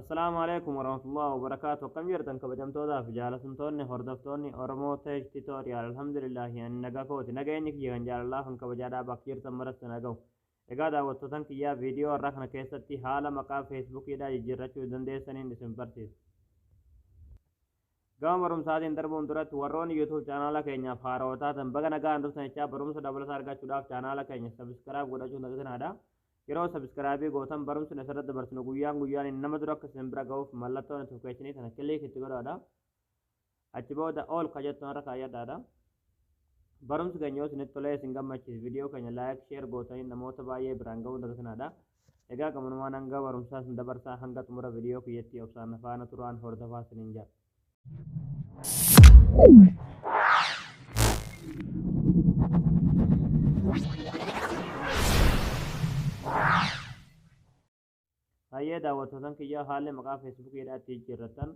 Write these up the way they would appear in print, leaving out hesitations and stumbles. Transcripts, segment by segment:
السلام عليكم ورحمة الله وبركاته. كم جرتن كبجمتودا في جالسنتوني هردفتوني أورمو تيج تيتوريال الحمد لله يعني نجاكوتي نجاينك يان جال الله كن كبجادا بكير تمرت نجاو إجادا وتوتن كيا فيديو ركنا كيستي حالا مقا فيسبوك يدا يجرتشو دندسنين ديسمبرتيس قام برم سادين دربون درت وروني يوتيوب channel كينيا فاروتا تنبغا نجا اندوسن يچا برم سدبل سارغا چوداف channel كينيا سبسكرايب godhachuu nagatinada yeroo subscribe gootan barumsa nasarratti dabarsinu guyyaan nama dura akka simbira ga'uuf mallattoo notification kana click itti godhaadha achi booda all kajettoon irra kaayyadhaadha barumsa keenya yoo isinitti tolee isin gammachiise viidiyoo keenya like share gootanii namoota baay'ee biraan ga'uu dandeessinaadha egaa gamunumaan hanga barumsaa isin dabarsaa hanga xumura viidiyoo kiyyatti obsaan faana turaan hordofaa isiniin jedha hayyee daawwattoota kiyyaa haalli maqaa feesbuukii jedhaatti jijjiirratan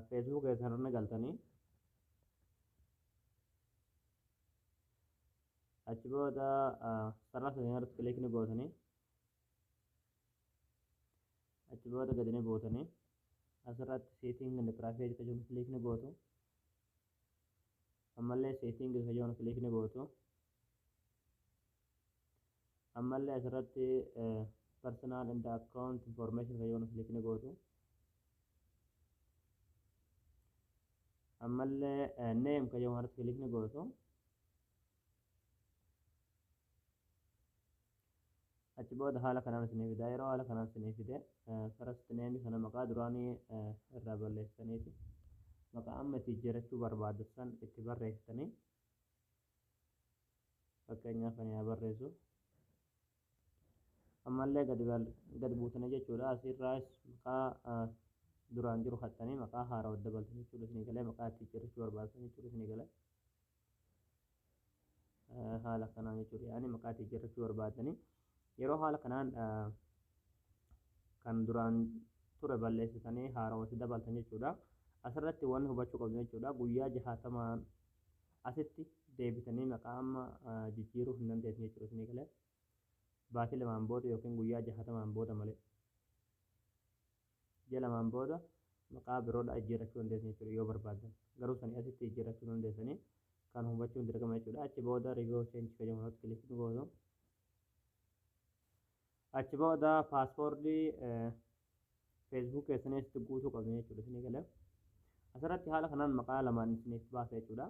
feesbuuk keessan galtanii achi booda sarara irratti kilik ni gootanii achi booda gadi ni buutanii asirratti setting and privacy kan jedhu kilik ni gootu ammallee setting kan jedhu kilik ni gootu ammallee asirratti personal and account information kan jedhu kilik ni gootu ammallee name kan jedhu irratti kilik ni gootu achi booda haala kanaan isinii fida yeroo haala kanaan isinii fide first name kana maqaa duraanii irraa balleessaniiti maqaa amma itti jijjiirrachuu barbaaddan itti barreessitanii fakkeenyaaf ani haa barreessu ammallee gadi buutanii jechuudha asirraas maqaa duraan jiru haxxanii maqaa haaraa dabaltanii jechuudha isinii galee maqaa itti jijjiirrachuu barbaaddan jechuudha isinii galee haala kanaan jechuudha yaani maqaa itti jijjiirrachuu barbaadanii yeroo haala kanaan kan duraan ture balleessitanii haarawatti dabaltan jechuudha asirratti wanni hubachuu qabdu jechuudha guyyaa 60 asitti deebitanii maqaa amma jijjiiruu hin dandeessan jechuudha isinii galee baatii lamaan booda yookiin guyyaa 60 booda malee ji'a lamaan booda maqaa biroodha jijjiirrachuu dandeessan jechuudha yoo barbaadan garuu sanii asitti jijjiirrachuu dandeessanii kan hubachuun dirqama jechuudha achi booda review change fayyadamuudhaaf kilik ni gootu achi booda paaspoortii feesbuuk keessanitti guutuu qabdu jechuudha isinii galee asirratti haala kanaan maqaa lamaan isiniif baasa jechuudha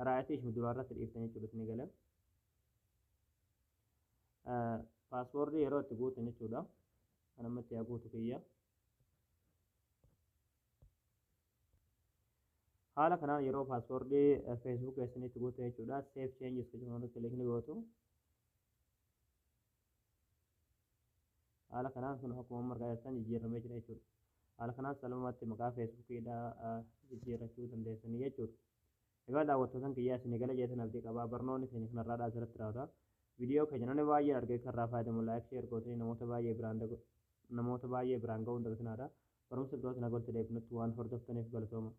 raayitii ishee duraa irratti dhiiftan jechuudha isinii galee paaspoortii yeroo itti guutan jechuudha kan ammatti haa guutu kiyya haala kanaan yeroo paaspoortii feesbuuk keessanitti guutan jechuudha save changes kan jedhamu kilik ni gootu haala kanaan sun akkuma margaa jijjiiramee jira jechuudha haala kanaan salphumatti maqaa feesbuukiidha jijjiirrachuu dandeessanii jechuudha egaa daawwattoota kiyyaa isinii gala jeetan abdii qabaa barnoonni isinii kanarraa asirratti raawwata viidiyoo keenya namni baay'een argee kanarraa fayyadamu laayik sheer gootanii namoota baay'ee biraan ga'uun dagatinadha barumsa birooti nagolti deebinutti waan hordoftaniif galatooma